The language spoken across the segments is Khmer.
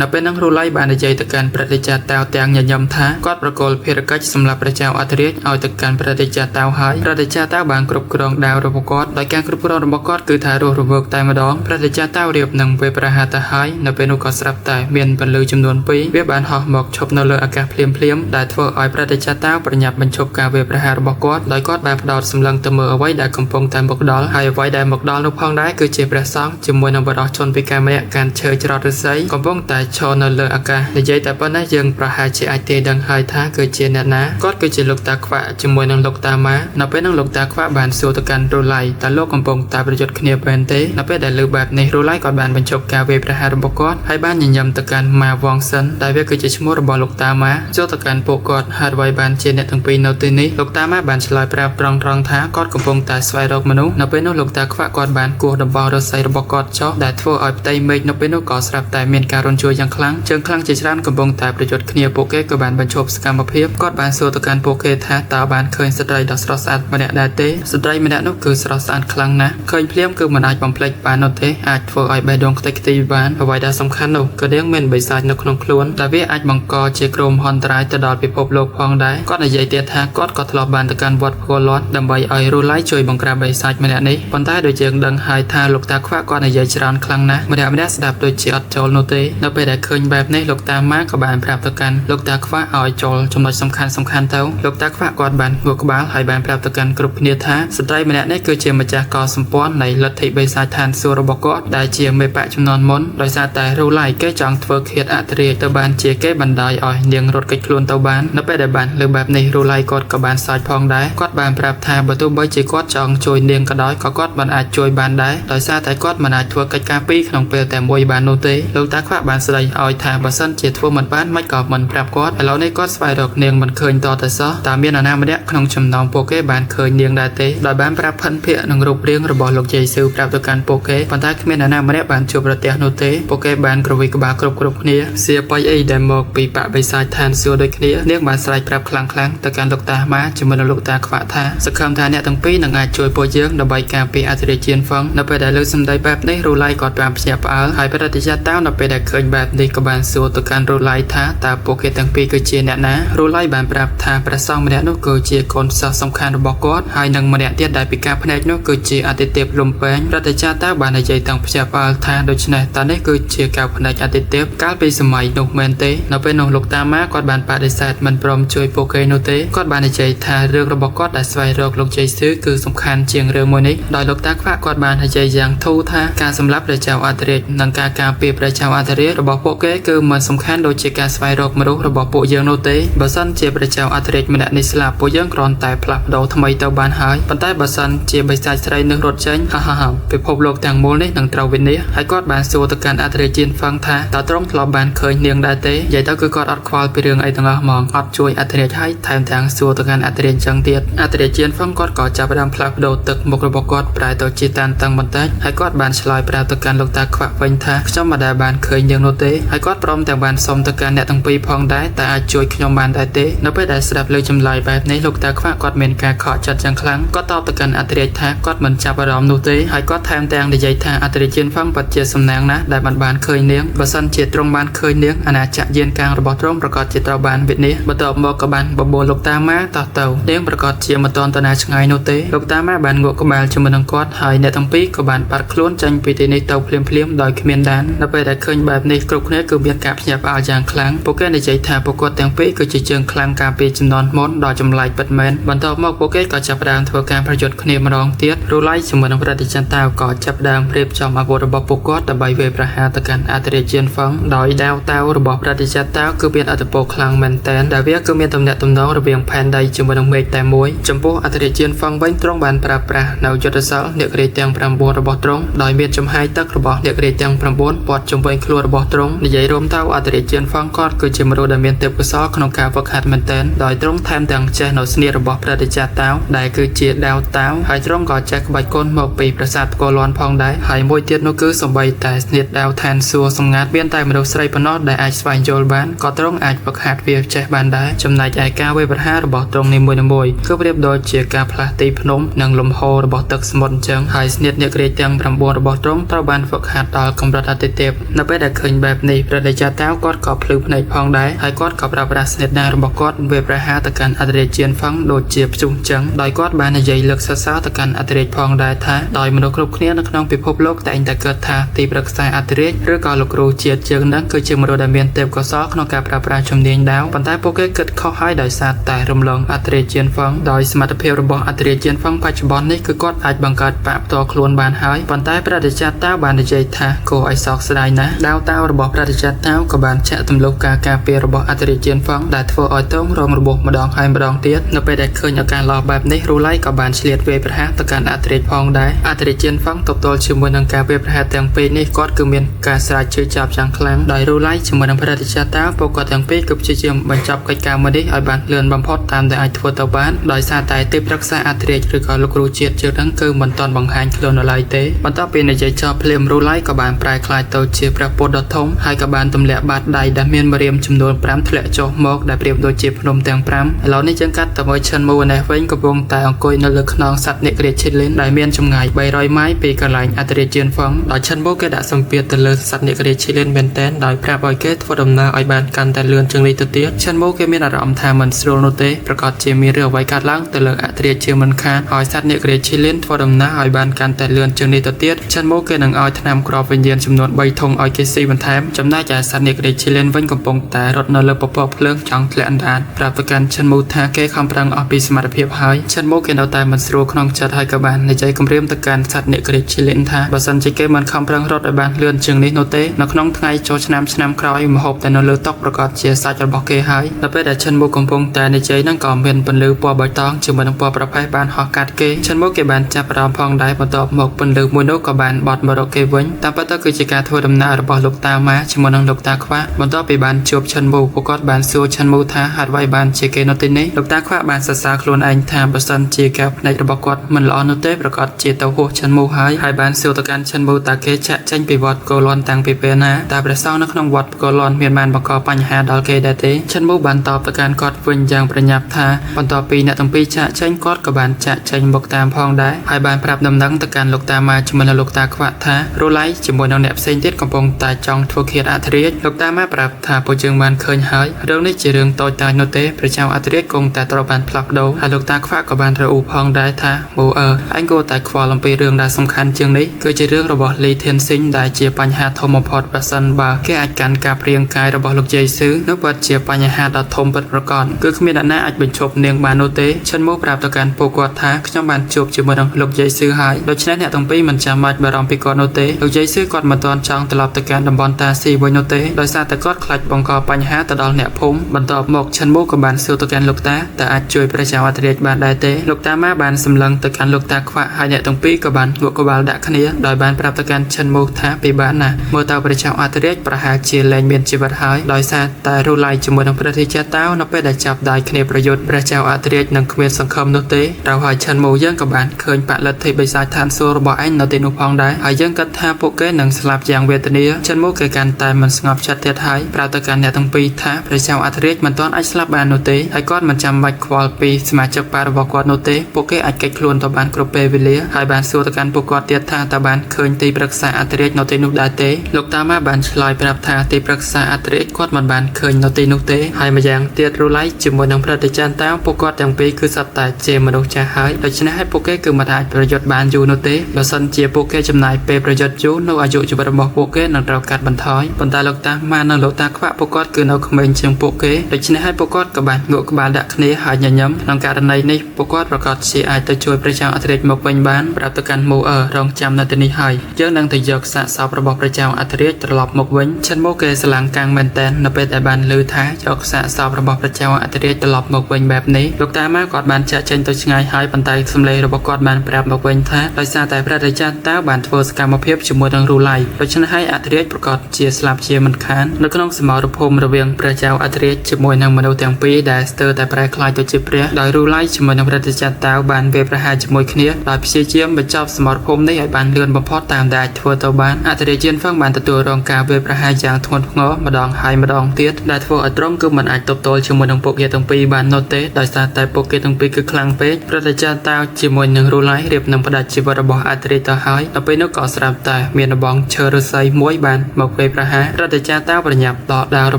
នៅពេលនឹងរូឡៃបាននិយាយទៅកាន់ប្រតិចាតៅទាំងញញឹមថាគាត់ប្រកល់ភារកិច្ចសម្រាប់ព្រះចៅអធិរាជឲ្យទៅកាន់ប្រតិចាតៅហើយប្រតិចាតៅបានគ្រប់គ្រងដាវរបស់គាត់ដោយការគ្រប់គ្រងរបស់គាត់គឺថារស់រវើកតែម្ដងប្រតិចាតៅរៀបនឹងពេលប្រហារទៅហើយនៅពេលនោះក៏ស្រាប់តែមានពន្លឺចំនួន2វាបានហោះមកឈប់នៅលើអាកាសភ្លាមៗដែលធ្វើឲ្យប្រតិចាតៅប្រញាប់បញ្ឈប់ការវាយប្រហាររបស់គាត់ដោយគាត់បានផ្ដោតសម្លឹងទៅមើលអ្វីដែលកំពុងតែមកដល់ហើយអ្វីដែលមកដល់នោះផងដែរគឺជាព្រះសង្ឃជាមួយនឹងបរិសុទ្ធជនពីការម្នាក់កាន់ឈើច្រត់ឫស្សីកំពុងតែឈរនៅលើអាកាសនិយាយតែប៉ុណ្ណេះយើងប្រហែលជាអាចទាយដឹងហើយថាគឺជាអ្នកណាគាត់គឺជាលោកតាខ្វាក់ជាមួយនឹងលោកតាម៉ានៅពេលនឹងលោកតាខ្វាក់បានសួរទៅកាន់រូឡៃតើលោកកំពុងតែប្រយុទ្ធគ្នាបែបទេនៅពេលដែលលើបែបនេះរូឡៃគាត់បានបញ្ឈប់ការវាយប្រហាររបស់គាត់ហើយបានញញឹមទៅកាន់ម៉ាវងសិនដែលវាគឺជាឈ្មោះរបស់លោកតាម៉ាចូលទៅកាន់ពួកគាត់ហើយអ្វីបានជាអ្នកទាំងពីរនៅទីនេះលោកតាម៉ាបានឆ្លើយប្រាប់ត្រង់ថាគាត់កំពុងតែស្វែងរកមនុស្សនៅពេលនោះលោកតាខ្វាក់គាត់បានគោះដំបៅរស័យរបស់គាត់ចុះដែលធ្វើឲ្យផ្ទៃមេឃនៅពេលនោះក៏ស្រាប់តែមានការរញ្ជួយយ៉ាងខ្លាំងជើងខ្លាំងជាច្រើនកំពុងតែប្រយុទ្ធគ្នាពួកគេក៏បានបញ្ឈប់សកម្មភាពគាត់បានសួរទៅកាន់ពួកគេថាតើបានឃើញស្ត្រីដ៏ស្រស់ស្អាតម្នាក់ដែរទេស្ត្រីម្នាក់នោះគឺស្រស់ស្អាតខ្លាំងណាស់ឃើញភ្លាមគឺមិនអាចបំភ្លេចបាននោះទេអាចធ្វើឲ្យបេះដូងខ្ទេចខ្ទីបានអ្វីដែលសំខាន់នោះគឺនាងមានបិសាចនៅក្នុងខ្លួនដែលវាអាចបង្កជាគ្រោះមហន្តរាយទៅដល់ពិភពលោកផងដែរគាត់និយាយទៀតថាគាត់ក៏ធ្លាប់បានទៅកាន់វត្តភូល័តដើម្បីឲ្យរូឡៃជួយបង្ក្រាបបិសាចម្នាក់នេះប៉ុន្តែដូចយើងដឹងហើយថាលោកតាខ្វាក់គាត់និយាយច្រើនខ្លាំងណាស់ម្នាក់ស្ដាប់ដូចជាអត់ចូលនោះទេនៅពេលដែលឃើញបែបនេះលោកតាម៉ាក៏បានប្រាប់ទៅកាន់លោកតាខ្វាក់ឲ្យចូលចំណុចសំខាន់ទៅលោកតាខ្វាក់គាត់បានងក់ក្បាលហើយបានប្រាប់ទៅកាន់គ្រប់គ្នាថាស្ត្រីម្នាក់នេះគឺជាម្ចាស់កសម្ព័ន្ធនៃលទ្ធិបិសាចឋានសួគ៌របស់គាត់ដែលជាមេបកចំនួនមុនដោយសារតែរូឡៃគេចង់ធ្វើឃាតអធិរាជទៅបានជាគេបណ្ដោយឲ្យនាងរត់គេចខ្លួនទៅបាននៅពេលដែលបានលើបែបនេះរូឡៃគាត់ក៏បានសើចផងដែរគាត់បានប្រាប់ថាបើទោះបីជាគាត់ចង់ជួយនាងក៏ដោយក៏គាត់មិនអាចជួយបានដែរដោយសារតែគាត់មិនអាចធ្វើកិច្ចការពីរក្នុងពេលតែមួយបាននោះទេលោកតាខ្វាក់បានស្ដីឲ្យថាបើសិនជាធ្វើមិនបានមិនក៏មិនប្រាប់គាត់ឥឡូវនេះគាត់ស្វែងរកនាងមិនឃើញតទៅសោះតើមាននរណាម្នាក់ក្នុងចំណោមពួកគេបានឃើញនាងដែរទេដោយបានប្រាប់ភិនភាគនឹងរូបរាងរបស់លោកយេស៊ូវប្រាប់ទៅកាន់ពួកគេប៉ុន្តែគ្មាននរណាម្នាក់បានជួបប្រទះនោះទេពួកគេបានក្រវីក្បាលគ្រប់គ្នាសៀប៉ៃអីដែលមកពីបកបិសាចឋានសួគ៌ដូចគ្នានាងបានស្រែកប្រាប់ខ្លាំងទៅកាន់លោកតាម៉ាជាមួយនឹងលោកតាខ្វាក់ថាសង្ឃឹមថាអ្នកទាំងពីរនឹងអាចជួយពួកយើងដើម្បីការពារអធិរាជជាតិហ្វឹងនៅពេលដែលលើកសម្ដីបែបនេះរូឡៃគាត់បានភ្ញាក់ផ្អើលហើយប្រតិចាតៅនៅពេលដែលឃើញបែបនេះក៏បានសួរទៅកាន់រូឡៃថាតើពួកគេទាំងពីរគឺជាអ្នកណារូឡៃបានប្រាប់ថាព្រះសង្ឃម្នាក់នោះគឺជាកូនសិស្សសំខាន់របស់គាត់ហើយនឹងម្នាក់ទៀតដែលពិការភ្នែកនោះគឺជាអាទិទេពលំពេងប្រតិចាតៅបាននិយាយទាំងភ្ញាក់ផ្អើលថាដូច្នេះតើនេះគឺជាកៅភ្នែកអាទិទេពកាលពីសម័យនោះមែនទេនៅពេលនោះលោកតាម៉ាគាត់បានបដិសេធមិនព្រមជួយពួកគេនោះទេគាត់បាននិយាយថារឿងរបស់គាត់ដែលស្វែងរកលោកយេស៊ូវគឺសំខាន់ជាងរឿងមួយនេះដោយលោកតាខ្វាក់គាត់បាននិយាយយ៉ាងធូរថាការសម្លាប់ព្រះចៅអធិរាជនិងការការពារព្រះចៅអធិរាជរបស់ពួកគេគឺមិនសំខាន់ដូចជាការស្វែងរកមនុស្សរបស់ពួកយើងនោះទេបើសិនជាព្រះចៅអធិរាជម្នាក់នេះស្លាប់ពួកយើងគ្រាន់តែផ្លាស់ប្ដូរថ្មីទៅបានហើយប៉ុន្តែបើសិនជាបិសាចស្រីនឹងរត់ចេញពិភពលោកទាំងមូលនេះនឹងត្រូវវិនាសហើយគាត់បានសួរទៅកាន់អធិរាជជាតិហ្វឹងថាតើទ្រង់ធ្លាប់បានឃើញនាងដែរទេនិយាយទៅគឺគាត់អត់ខ្វល់ពីរឿងអីទាំងអស់ហ្មងអត់ជួយអធិរាជហើយថែមទាំងសួរទៅកាន់អធិរាជចឹងទៀតអធិរាជជាតិហ្វឹងគាត់ក៏ចាប់ផ្ដើមផ្លាស់ប្ដូរទឹកមុខរបស់គាត់ប្រែទៅជាតានតឹងបន្តិចហើយគាត់បានឆ្លើយប្រាប់ទៅកាន់លោកតាខ្វាក់វិញថាខ្ញុំមិនដែលបានឃើញនាងនោះទេហើយគាត់ព្រមទាំងបានសុំទៅកាន់អ្នកទាំងពីរផងដែរតែអាចជួយខ្ញុំបានដែរទេនៅពេលដែលស្ដាប់លើចម្លើយបែបនេះលោកតាខ្វាក់គាត់មានការខកចិត្តយ៉ាងខ្លាំងគាត់តបទៅកាន់អធិរាជថាគាត់មិនចាប់អារម្មណ៍នោះទេហើយគាត់ថែមទាំងនិយាយថាអធិរាជជាតិហ្វឹងពិតជាសំណាងណាស់ដែលបានឃើញនាងបើសិនជាទ្រង់បានឃើញនាងអាណាចក្រយានកាងរបស់ទ្រង់ប្រកាសជាត្រូវបានវិនាសបន្ទាប់មកក៏បានបបួលលោកតាម៉ាតោះទៅនាងប្រកាសជាមិនទាន់ទៅណាឆ្ងាយនោះទេលោកតាម៉ាបានងក់ក្បាលជាមួយនឹងគាត់ហើយអ្នកទាំងពីរក៏បានបាត់ខ្លួនចេញពីទីនេះទៅភ្លាមដោយគ្មានដាននៅពេលដែលឃើញបែបនេះគ្រប់គ្នាគឺមានការភ្ញាក់ផ្អើលយ៉ាងខ្លាំងពួកគេនិយាយថាពួកគាត់ទាំងពីរគឺជាជើងខ្លាំងការពារចំនួនមុនដ៏ចម្លែកពិតមែនបន្ទាប់មកពួកគេក៏ចាប់ផ្ដើមធ្វើការប្រយុទ្ធគ្នាម្ដងទៀតរូឡៃជាមួយនឹងប្រតិចន្តាវក៏ចាប់ផ្ដើមរៀបចំអាវុធរបស់ពួកគាត់ដើម្បីវាយប្រហារទៅកាន់អធិរាជជាតិហ្វឹងដោយដាវតាវរបស់ប្រតិចន្តាវគឺមានអត្ថប្រយោជន៍ខ្លាំងមែនទែនដែលវាគឺមានទំនាក់ទំនងរវាងផែនដីជាមួយនឹងមេឃតែមួយចំពោះអធិរាជជាតិហ្វឹងវិញទ្រង់បានប្រើប្រាស់នៅយុទ្ធសាស្ត្រអ្នករាជទាំង9របស់ទ្រង់ដោយមានចំហាយទឹករបស់អ្នករាជទាំង9ព័ទ្ធជុំវិញខ្លួនរបស់ទ្រង់និយាយរួមទៅអធិរាជជាតិហ្វឹងគាត់គឺជាមនុស្សដែលមានទេពកោសល្យក្នុងការហ្វឹកហាត់មែនទែនដោយទ្រង់ថែមទាំងចេះនៅស្នៀតរបស់ប្រតិចន្តាវដែលគឺជាដាវតាវហើយទ្រង់ក៏ចេះក្បាច់គុនមកពីប្រាសាទផ្គរលាន់ផងដែរហើយមួយទៀតនោះគឺសម្បីតែស្នៀតដាវឋានសួគ៌សម្ងាត់មានតែមនុស្សស្រីប៉ុណ្ណោះដែលអាចស្វែងយល់បានក៏ទ្រង់អាចហ្វឹកហាត់វាចេះបានដែរចំណែកឯការវាយប្រហាររបស់ទ្រង់នីមួយៗគឺប្រៀបដូចជាការផ្លាស់ទីភ្នំនិងលំហូររបស់ទឹកសមុទ្រអញ្ចឹងហើយស្នៀតអ្នករាជទាំង9របស់ទ្រង់ត្រូវបានហ្វឹកហាត់ដល់កម្រិតអាទិទេពនៅពេលដែលឃើញ แบบนี้ประเดชาเต้ากอดกอบพลือในพองได้ให้กอดกับรับราสเนตนาระบบกอดเวประหาตะการอัตเรเจียนฟังโดยเจียบจุงจังโดยกอดบานใหญ่เลือกซาซาตะการอัตเรพองได้ท้าโดยมนุษย์ครบเคลียนักน้องไปพบโลกแต่อินแต่เกิดท่าตีปรักษาอัตเรหรือก่อลูกรูเจียเจียงนั้นคือเจียมโรดาเมียนเต็มกอซอกนอกการปราบปรามชมเนียงดาวปัญหาโปเกเกิดเข้าให้โดยซาแต่รวมลงอัตเรเจียนฟังโดยสมรรถเพลระบบอัตเรเจียนฟังปัจจุบันนี้คือกอดอาจบังการปราบตัวคลวนบานหายปัญหาประเดชาเต้าบานใหญ่ท่าโกไอซอกสไลนะดาวเต้าระบบประเดชาเต้ากับบานแฉะตำลุกกาเปียระบบอัตเรเจียนฟังได้ทั่วอ้อยต้งรองระบบมาดองให้มาดองเตี้ยนไปได้เคยอาการรอแบบนี้รู้ไล่กับบานเฉลี่ยเวประหาตะการอัตเรพองได้อัตเรเจียนฟังตบโตชิมวันการเวประหาแต่งปีนี้กอดคือเมียนการสลายชื่อจับจังครั้งโดยรู้ไล่ชิมวันประเดชาเต้าปกติแต่งปีกับเจียมบรรจับกิจการมาได้อ้อยบานเลื่อนบำพดตามแต่ไอทั่วตะวันโดยซาตายติดรักษาอัตเรหรือการลูกรูเจียเจอทั้งคือมันตอนบังคับคลนอะไรเต้มันต้องเป็นในใจชอบเพลิมรู้ไล่กับบานปลายคลายโตเชียประปดทงให้กับบานตำแหลบาดใดดำเมียนบริเวณจำนวนพรำทะเลโจมอกได้เปรียบโดยจีบพนมแตงพรำเราในจังกัดตะมวยชันมูในเว้นกับวงตายองกุยนเลือกนองสัตว์เนกเรชิลินได้เมียนจำไงใบรอยไม้ปีกระไหลอัตเรเจียนฟองโดยชันโบกระดาษสัมเปียตะเลือสัตว์เนกเรชิลินเบนเทนโดยพระบอยเกตฟอดมนาไอบานกันแต่เลือนจึงเลยตัวเตี้ยชันโบกมีอารมณ์ทามันสโลโนเตประกอบเจมีเรือไว้การล้างตะเลืออัตเรเจียมันคานไอสัตว์เนกเรชิลินฟอดมนาไอบานกันแต่เลือนจึงเลยตัวเตี้ยชันโบกนังไอทนำกรอบวิญญาณจำนวนใบธงไอเกซีบันแทมจำได้จากสัตว์เนกเรชิลินเว้นกับปงแต่รถนเลือปปเพลิงจังแหลนดานปราบกันชันโบทาแก้คำพลังอภิสมรรถเพียบหายชันโบเกนเอาแต่มันสโลขนองจัดให้กับบานในใจกำเรียมตะการสัตว์เนกเรชิลินทาบัสันจิเกมันคำพลังรถไอบานเลื่อนจึงนี้โนเตนักน้องไงโจชนำครอยมหอบแต่นเลือตกประกอบเชียร์สัตว์จะบอกเกหายแล้วไปแต่ชันโบกำปงแต่ในใจนั่งก่อมเป็นปนลือปอใบตองจึงมันปอประภัยบานหอกาดเกชันโบเกบานจับรามพองได้ปตอบหมกปนลือมวยนกกับบานบอดบรอกเกวินตามปตคือจิการทัวดำนาระบอบลูกตามาจึงมันลูกตาคว้าบนต่อไปบานจบชันโบปกอดบานซูชันโบทาหัดไว้บานเชเกโนตินี้ลูกตาคว้าบานสาโคลนไอทามบัสันเจียกับในระบบกอดมันล้อโนเตประกอบเจตโหชันโบหายบานซูตะการชันโบตาเกชะจังไปวอดโกลอนตังไปเปนาตาประเสานักน้องวอดโกลอนเมียนบานประกอบปัญหาดอลเกเดเตชันโบบานตอบตะการกอดวิญญาณประยับทาบนต่อปีเนตั้งปีชะจังกอดกับบานจะจังบกตามพองได้บานปรับดำดังตะการลูกตามาจมันลูกตาขวาทาโรไลจมวยนองเนบเซนเจ็ดกำปงตาจองทัวเขียดอัตเรียลูกตามาปรับทาโปจึงบานเคยหายเรื่องนี้จะเรื่องโตตายโนเตพระเจ้าอัตเรียกงแต่ตรบานพลักโดลูกตาขวากับบานระอุพองได้ทาโบอันโกแต่ควาลงไปเรื่องได้สำคัญจึงนี้คือจะเรื่องระบบลีเทนซิงได้เจียปัญหาโทมพอดประสันบาแก้อาการการเรียงกายระบบลูกใจซื้อนึกว่าเจียปัญหาดอทมปัดประกอบคือขมิ้นหน้าอาจเป็นชบเนียงบานโนเตชันโมปราบตะการโปกอดท้าขจบานจบเจียมือดังลูกใจซื้อหายโดยฉะนั้นเนี่ยต้องไปมันจะมาบารอมไปก่อนโนเตลูกใจซื้อก่อนมาตอนจังตลอดตะการดำบอลตาซีบนโนเตโดยซาตะกอดคลัดบังกอปัญหาตะดอลเนี่ยพุ่มบรรทบหมกชันโมกับบานซิลตะการลูกตาแต่อาจช่วยประชาวัตเรียบานได้เตลูกตามาบานสำลังตะการลูกตาขวาหายเนี่ยต้องปีกับบานหัวกบาลดักขณีโดยบานปราบตะการชันโมท้าไปบ้านน่ะเมื่อตาประชาวัตเรียประหารเชียร์แรงเมียนชีวิตหายโดยซาตารูไลจมูกดังประเทศเจ้าเต้านับไปได้จับได้ขณีประโยชน์ประชาวัตเรียนังเขมีสังคมโนเตเราหายชันโมยังกับบานเคยปะละเทใบสายทานโซรบไอโนเตนุพองได้หายยังกัดท่าโปเกนังสลับอย่างเวทเนียชันโมเกิดการตายมันสงบชัดเทียไทยปราบตะการเนี่ยต้องปีท้าประชาวัตเรียมันตอนไอสลับบานโนเตไอก้อนมันจำใบควอลปีสมาชิกปาระบอกโนเตโปเกอาจเกิดคลวนต่อบานกรบเปวิเลียหายบานสู้ตะการโปกอดเตียท่าตาบานเคยตีปรักษาอัตเรกโนเตนุดาเตลูกตามาบานชลอยปรับท่าตีปรักษาอัตเรกกอดมันบานเคยโนเตนุเตหายมาอย่างเตียรูไลจิมวยนังพระเดจันต้าโปกอดอย่างปีคือสัตตาเจมนุษย์จะหายโดยชนะให้โปเกคือมาได้ประโยชน์บานยูโนเตบสันเจียโปเกจำนายเปประโยชน์ยูโนอายุจุบระบอกโปเกนังเรากัดบันทอยบนตาลูกตามานังลูกตาขวาโปกอดคือเอาคอมเมนต์เชิงโปเกโดยชนะให้โปกอดกับบานงูกับบานดักนี้หายย้ำนังการในนี้โปกอดประกอบเสียไอตะช่วยประชาอัตเรกมกเป็นบ้านปรับตะการโมรองจำนาตนิหายเยอะนังแต่ยกสะสาวระบบประชาอัตเรกตลอดมกเว้นชันโมเกสลังกลางแมนแตนนับเป็นแต่บานลือท้ายกสะสาวระบบประชาอัตเรกตลอดมกเว้นแบบนี้ลูกตามากอดบานจะเชนตัวชงายหายปันไตสำเร็จระบบกอดบานปรับมกเว้นท้าโดยซาแต่พระราชาต้าบานโฟสกรรมเพียบจมูกดังรูไลโดยชนะให้อัตเรกประกอบเชียสลับเชียมันคานนักน้องสมรภูมิระเวียงประชาอัตเรกจมูกนางมโนเตียงปีได้สเตอร์แต่ปลายคลายตัวจิเปรียโดยรูไลจมูกนางพระราชาต้าบานเวประหารจมูกเนี้ยโดยพิเศษเยี่ยมบรรจบสมรภูมิได้บานเลื่อนบำพอตามได้ทัวตัวบานอัตเรกเจียนฟังบานตัวรองกาเวประหารอย่างทวนงอมาดองหายมาดองเตี้ยได้ทัวอัตรงคือมันอาจตบโตจมูกนางโปเกตงปีบานโนเตโดยซาแต่โปเกตงปีคือคลังเป๊ะพระราชาต้าจมูกนางรูไลเรียบนางประดับจิบระบอัตเรกต่อหายเราไปนกเกาะสลับแต่เมียนบองเชอร์ไซมวยบานมก ពេលប្រហាររដ្ឋាភិបាលតាប្រញាប់ដកដាវរ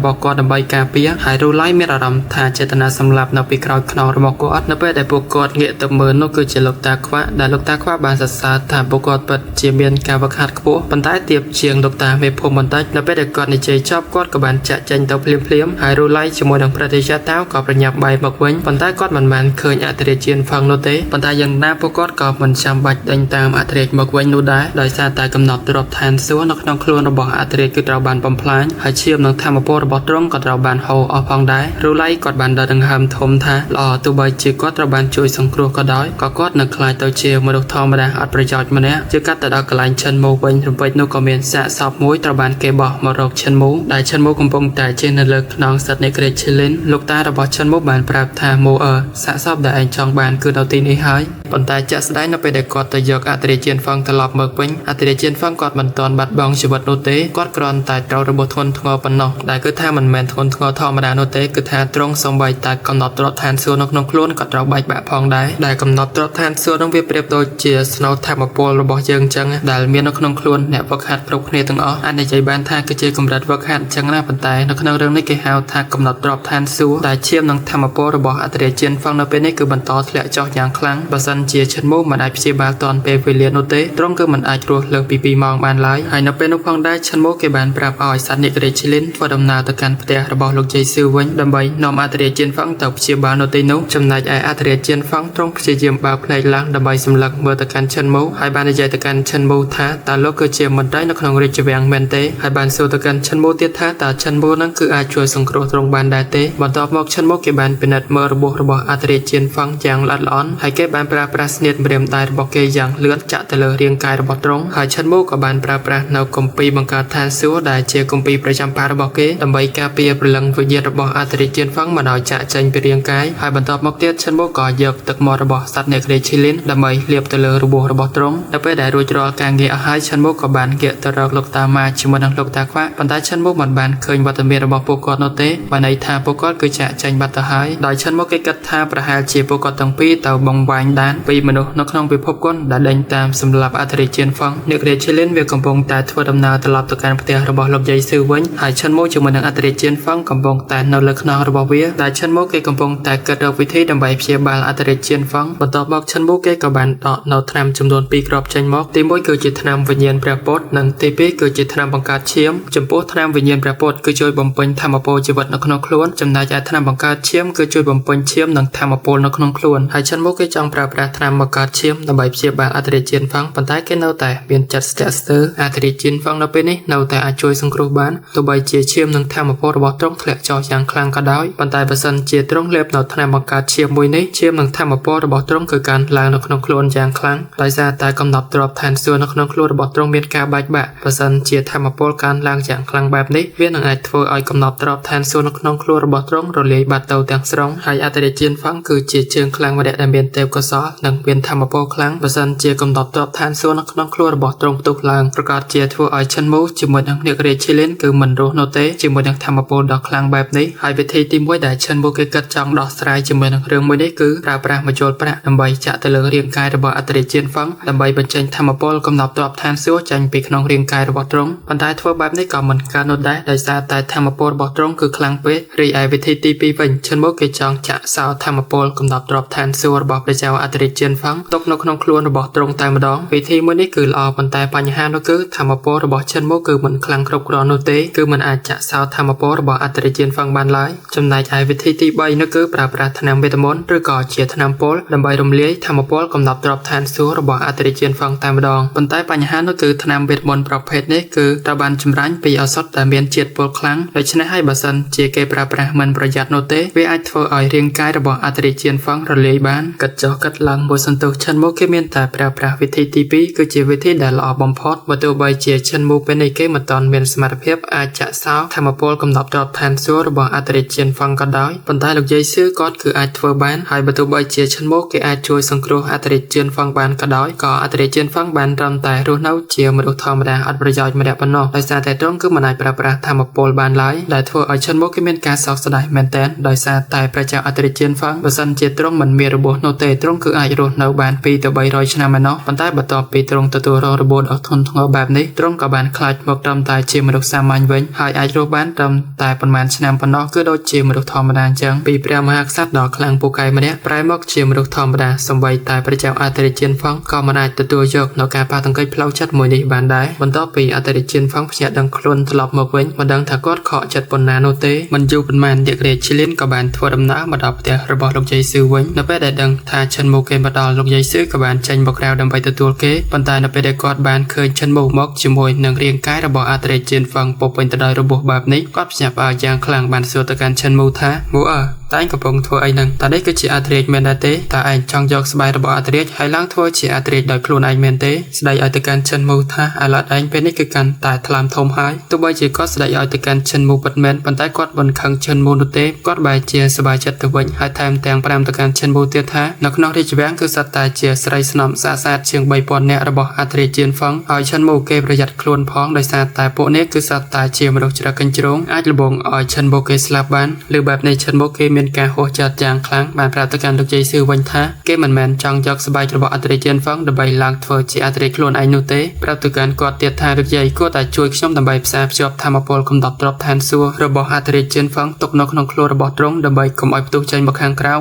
បស់គាត់ដើម្បីការពារហើយរូឡៃមានអារម្មណ៍ថាចេតនាសម្លាប់នៅពីក្រោយខ្នងរបស់គាត់នៅពេលដែលពួកគាត់ងាកទៅមើលនោះគឺជាលោកតាខ្វាក់ដែលលោកតាខ្វាក់បានសរសើរថាពួកគាត់ពិតជាមានការវឹកហាត់ខ្ពស់ប៉ុន្តែទៀបជាងលោកតាមេភូមិបន្តិចនៅពេលដែលគាត់និយាយចប់គាត់ក៏បានចាក់ចេញទៅភ្លាមៗហើយរូឡៃជាមួយនឹងប្រតិយាតាក៏ប្រញាប់បែរមកវិញប៉ុន្តែគាត់មិនបានឃើញអធិរាជហ្វឹងនោះទេប៉ុន្តែយ៉ាងណាពួកគាត់ក៏មិនចាំបាច់ដេញតាមអធិរាជមកវិញនោះដែរដោយសារតែកំណត់ទ្រព្យឋានសួគ៌នៅក្នុងខ្លួនរបស់អធិរាជគឺត្រូវបានបំផ្លាញហើយឈាមនិងធម្មពលរបស់ទ្រង់ក៏ត្រូវបានហូរអស់ផងដែររូឡៃគាត់បានដកដង្ហើមធំថាល្អទោះបីជាគាត់ត្រូវបានជួយសង្គ្រោះក៏ដោយក៏គាត់នៅខ្លាចទៅជាមនុស្សធម្មតាអត់ប្រយោជន៍ម្នាក់ជាកាត់ទៅដល់កន្លែងឈិនមូវិញរំពេចនោះក៏មានសាកសពមួយត្រូវបានគេបោះមករកឈិនមូដែលឈិនមូកំពុងតែជិះនៅលើខ្នងសត្វនេក្រេឈីលីនលោកតារបស់ឈិនមូបានប្រាប់ថាមូសាកសពដែលឯងចង់បានគឺនៅទីនេះហើយប៉ុន្តែជាក់ស្ដែងនៅពេលដែលគាត់ទៅយកអធិរាជហ្វឹងត្រឡប់មកវិញអធិរាជហ្វឹងគាត់មិនទាន់បាត់បង់ជីវិតនោះទេគាត់គ្រាន់តែត្រូវរបួសធ្ងន់ធ្ងរប៉ុណ្ណោះដែលគឺថាមិនមែនធ្ងន់ធ្ងរធម្មតានោះទេគឺថាត្រង់សំបីតែកំណត់ទ្រព្យឋានសួគ៌នៅក្នុងខ្លួនក៏ត្រូវបែកបាក់ផងដែរដែលកំណត់ទ្រព្យឋានសួគ៌នោះវាប្រៀបដូចជាស្នូលធម្មពលរបស់យើងអញ្ចឹងដែលមាននៅក្នុងខ្លួនអ្នកវឹកហាត់គ្រប់គ្នាទាំងអស់អាចនិយាយបានថាគឺជាកម្រិតវឹកហាត់អញ្ចឹងណាប៉ុន្តែនៅក្នុងរឿងនេះគេហៅថាកំណត់ទ្រព្យឋានសួគ៌ដែលឈាមនឹងធម្មពលរបស់អធិរាជហ្វឹងនៅពេលនេះគឺបន្តធ្លាក់ចុះយ៉ាងខ្លាំងបើសិនជាឈិនមូមិនអាចព្យាបាលទាន់ពេលវេលានោះទេត្រង់គឺមិនអាចរស់លើសពី2ម៉ោងបានឡើយហើយនៅពេលនោះផងដែរឈិនមូគេបានប្រាប់ឲ្យសត្វនិករេឈីលីនធ្វើដំណើរទៅកាន់ផ្ទះរបស់លោកជ័យស៊ឺវិញដើម្បីនាំអធិរាជហ្វឹងទៅព្យាបាលនៅទីនោះចំណែកឯអធិរាជហ្វឹងទ្រង់ព្យាយាមបើកភ្នែកឡើងដើម្បីសម្លឹកមើលទៅកាន់ឈិនមូហើយបាននិយាយទៅកាន់ឈិនមូថាតើលោកគឺជាមន្ត្រីនៅក្នុងរាជវាំងមែនទេហើយបានសួរទៅកាន់ឈិនមូទៀតថាតើឈិនមូនឹងគឺអាចជួយសង្គ្រោះទ្រង់បានដែរទេបន្ទាប់មកឈិនមូគេបានពិនិត្យមើលរបួសរបស់អធិរាជហ្វឹងយ៉ាងល្អិតល្អន់ហើយគេបានប្រើប្រាស់ស្នៀតម្រាមដៃរបស់គេយ៉ាងលឿនចាក់ទៅលើរាងកាយរបស់ទ្រង់ហើយឈិនមូក៏បានប្រើប្រាស់នៅគម្ពីរបង្កើតឋានសួគ៌ដែលជាគម្ពីរប្រចាំប័ណ្ណរបស់គេដើម្បីការពារព្រលឹងវិញ្ញាណរបស់អធិរាជហ្វឹងមិនឲ្យចាក់ចេញពីរាងកាយហើយបន្ទាប់មកទៀតឈិនមូក៏យកទឹកមាត់របស់សត្វនេក្រេឈីលីនដើម្បីលាបទៅលើរបួសរបស់ទ្រង់នៅពេលដែលរួចរាល់ការងារអស់ហើយឈិនមូក៏បានងាកទៅរកលោកតាម៉ាជាមួយនឹងលោកតាខ្វាក់ប៉ុន្តែឈិនមូមិនបានឃើញវត្តមានរបស់ពួកគាត់នោះទេបានន័យថាពួកគាត់គឺចាក់ចេញបាត់ទៅហើយដោយឈិនមូគេគិតថាប្រហែលជាពួកគាត់ទាំងពីរទៅបង្វែងដានពីមនុស្សនៅក្នុងពិភពគុណដែលដេញតាមសម្លាប់អធិរាជហ្វឹងនេក្រេឈីលីនវាកំពុងតែធ្វើដំណើរត្រឡប់ទៅកាន់ផ្ទះរបស់លោកយាយស៊ឺវិញហើយឈិនមូជាមួយនឹងអធិរាជហ្វឹងកំពុងតែនៅលើខ្នងរបស់វាដែលឈិនមូគេកំពុងតែគិតរកវិធីដើម្បីព្យាបាលអធិរាជហ្វឹងបន្ទាប់មកឈិនមូគេក៏បានដកនៅថ្នាំចំនួន2គ្រាប់ចេញមកទី1គឺជាថ្នាំវិញ្ញាណព្រះពុទ្ធនិងទី2គឺជាថ្នាំបង្កើតឈាមចំពោះថ្នាំវិញ្ញាណព្រះពុទ្ធគឺជួយបំពេញធម្មពលជីវិតនៅក្នុងខ្លួនចំណែកឯថ្នាំបង្កើតឈាមគឺជួយបំពេញឈាមនិងធម្មពលនៅក្នុងខ្លួនហើយឈិនមូគេចង់ប្រើប្រាស់ថ្នាំបង្កើតឈាមដើម្បីព្យាបាលអធិរាជហ្វឹងប៉ុន្តែគេនៅតែមានចិត្តស្ទាក់ស្ទើរអធិរាជហ្វឹងនៅពេលនេះនៅតែអាចជួយសង្គ្រោះបានទោះបីជាឈាមនិងធម្មពលរបស់ទ្រង់ធ្លាក់ចុះយ៉ាងខ្លាំងក៏ដោយប៉ុន្តែបើសិនជាទ្រង់លេបនៅថ្នាំបង្កើតឈាមមួយនេះឈាមនិងធម្មពលរបស់ទ្រង់គឺកើនឡើងនៅក្នុងខ្លួនយ៉ាងខ្លាំងដោយសារតែកំណត់ទ្រព្យឋានសួគ៌នៅក្នុងខ្លួនរបស់ទ្រង់មានការបែកបាក់បើសិនជាធម្មពលកើនឡើងយ៉ាងខ្លាំងបែបនេះវានឹងអាចធ្វើឲ្យកំណត់ទ្រព្យឋានសួគ៌នៅក្នុងខ្លួនរបស់ទ្រង់រលាយបាត់ទៅទាំងស្រុងហើយអធិរាជហ្វឹងគឺជាជើងខ្លាំងម្នាក់ដែលមានទេពកោសល្យនិងមានធម្មពលខ្លាំងបើសិនជាកំណត់ទ្រព្យឋានសួគ៌នៅក្នុងខ្លួនរបស់ទ្រង់ផ្ទុះឡើងប្រកាសជាធ្វើឲ្យឈិនមូជាមួយនឹងនេក្រេឈីលីនគឺមិនរស់នោះទេជាមួយនឹងធម្មពលដ៏ខ្លាំងបែបនេះហើយវិធីទី1ដែលឈិនមូគេគិតចង់ដោះស្រាយជាមួយនឹងរឿងមួយនេះគឺប្រើប្រាស់មជ្ឈលប្រាក់ដើម្បីចាក់ទៅលើរាងកាយរបស់អធិរាជហ្វឹងដើម្បីបញ្ចេញធម្មពលកំណត់ទ្រព្យឋានសួគ៌ចេញពីក្នុងរាងកាយរបស់ទ្រង់ប៉ុន្តែធ្វើបែបនេះក៏មិនកើតនោះដែរដោយសារតែធម្មពលរបស់ទ្រង់គឺខ្លាំងពេករីឯវិធីទី2វិញឈិនមូគេចង់ចាក់សោធម្មពលកំណត់ទ្រព្យឋានសួគ៌របស់ព្រះចៅអធិរាជហ្វឹងទុកនៅក្នុងខ្លួនរបស់ទ្រង់តែម្ដងវិធីមួយនេះគឺល្អប៉ុន្តែបញ្ហានោះគឺធម្មពលរបស់ឈិនមូគឺមិនខ្លាំងគ្រប់គ្រាន់នោះទេគឺមិនអាចចាក់សោធម្មពលរបស់អធិរាជហ្វឹងបានឡើយចំណែកឯវិធីទី3នោះគឺប្រើប្រាស់ថ្នាំវេទមន្តឬក៏ជាថ្នាំពុលដើម្បីរំលាយធម្មពលកំណត់ទ្រព្យឋានសួគ៌របស់អធិរាជហ្វឹងតែម្ដងប៉ុន្តែបញ្ហានោះគឺថ្នាំវេទមន្តប្រភេទនេះគឺត្រូវបានចម្រាញ់ពីឱសថដែលមានជាតិពុលខ្លាំងដូច្នេះហើយបើសិនជាគេប្រើប្រាស់មិនប្រយ័ត្ននោះទេវាអាចធ្វើឲ្យរាងកាយរបស់អធិរាជហ្វឹងរលាយបានកាត់ចុះកាត់ឡើងមួយសន្ទុះឈិនមូគេមានតែប្រើប្រាស់វិធីទី2គឺជាវិធីដែលល្អបំផុតបើទោះបីជាឈិនមូពេលនេះគេមិនទាន់មានសមត្ថភាពអាចចាក់សោធម្មពលកំណត់ទ្រព្យឋានសួគ៌របស់អធិរាជហ្វឹងក៏ដោយប៉ុន្តែលោកយាយស៊ឺគាត់គឺអាចធ្វើបានហើយបើទោះបីជាឈិនមូគេអាចជួយសង្គ្រោះអធិរាជហ្វឹងបានក៏ដោយក៏អធិរាជហ្វឹងបានត្រឹមតែរស់នៅជាមនុស្សធម្មតាអត់ប្រយោជន៍ម្នាក់ប៉ុណ្ណោះដោយសារតែទ្រង់គឺមិនអាចប្រើប្រាស់ធម្មពលបានឡើយដែលធ្វើឲ្យឈិនមូគេមានការសោកស្ដាយមែនទែនដោយសារតែព្រះចៅអធិរាជហ្វឹងបើសិនជាទ្រង់មិនមានរបួសនោះទេទ្រង់គឺអាចរស់នៅបាន2 ទៅ 300 ឆ្នាំឯណោះប៉ុន្តែបន្ទាប់ពីទ្រង់ទទួលរងរបួសដ៏ធ្ងន់ធ្ងរបែបនេះទ្រង់ក៏បានខ្លាចមក ត្រឹមតែជាមនុស្សសាមញ្ញវិញហើយអាចរស់បានត្រឹមតែប៉ុន្មានឆ្នាំប៉ុណ្ណោះគឺដូចជាមនុស្សធម្មតាអញ្ចឹងពីព្រះមហាក្សត្រដ៏ខ្លាំងពូកែម្នាក់ប្រែមកជាមនុស្សធម្មតាសម្បីតែព្រះចៅអធិរាជជិនហ្វុងក៏មិនអាចទទួលយកនៅការប៉ះទង្គិចផ្លូវចិត្តមួយនេះបានដែរបន្ទាប់ពីអធិរាជជិនហ្វុងភ្ញាក់ដឹងខ្លួនត្រឡប់មកវិញមិនដឹងថាគាត់ខកចិត្តប៉ុណ្ណានោះទេមិនយូរប៉ុន្មានយក្សរាជឈ្លានក៏បានធ្វើដំណើរមកដល់ផ្ទះរបស់លោកយាយស៊ឺវិញនៅពេលដែលដឹងថាឈិនមូគេមកដល់លោកយាយស៊ឺក៏បានចេញមកក្រៅដើម្បីទទួលគេប៉ុន្តែនៅពេលដែលគាត់បានឃើញឈិនមូមកជាមួយនឹងរាងកាយរបស់អធិរាជជិនហ្វុងពោពេញទៅដោយរបួសបែបនេះគាត់ភ្ញាក់ផ្អើលយ៉ាងខ្លាំងបានសួរទៅកាន់ឈិនមូថាមូអើតែឯងកំពុងធ្វើអីហ្នឹងតើនេះគឺជាអធិរាជមែនដែរទេតើឯងចង់យកស្បែករបស់អធិរាជហើយឡើងធ្វើជាអធិរាជដោយខ្លួនឯងមែនទេស្ដីឲ្យទៅកាន់ឈិនមូថាឥឡូវឯងពេលនេះគឺកាន់តែថ្លើមធំហើយទោះបីជាគាត់ស្ដីឲ្យទៅកាន់ឈិនមូពិតមែនប៉ុន្តែគាត់មិនខឹងឈិនមូនោះទេគាត់បែរជាសប្បាយចិត្តទៅវិញហើយថែមទាំងប្រាំទៅកាន់ឈិនមូទៀតថានៅក្នុងរាជវាំងគឺសត្វតែជាស្រីស្នំស្អាតជាង 3000 នាក់របស់អធិរាជជិនហ្វុងហើយឈិនមូគេប្រយ័ត្នខ្លួនផងដោយសារតែពួកនេះគឺសត្វតែជាមនុស្សច្រកកញ្ជ្រោងអាចលបងឲ្យឈិនមូគេស្លាប់បានឬបែបនេះឈិនមូគេមានការហួសចិត្តយ៉ាងខ្លាំងបានប្រាប់ទៅកាន់លោកយាយស៊ឺវិញថាគេមិនមែនចង់យកស្បែករបស់អធិរាជជិនហ្វុងដើម្បីឡើងធ្វើជាអធិរាជខ្លួនឯងនោះទេប្រាប់ទៅកាន់គាត់ទៀតថាលោកយាយគួរតែជួយខ្ញុំដើម្បីផ្សារភ្ជាប់ធម៌ពលកំដប់ទ្រព្យឋានសួគ៌របស់អធិរាជជិនហ្វុងទុកនៅក្នុងខ្លួនរបស់ទ្រង់ដើម្បីកុំឲ្យផ្ទុះចេញមកខាងក្រៅ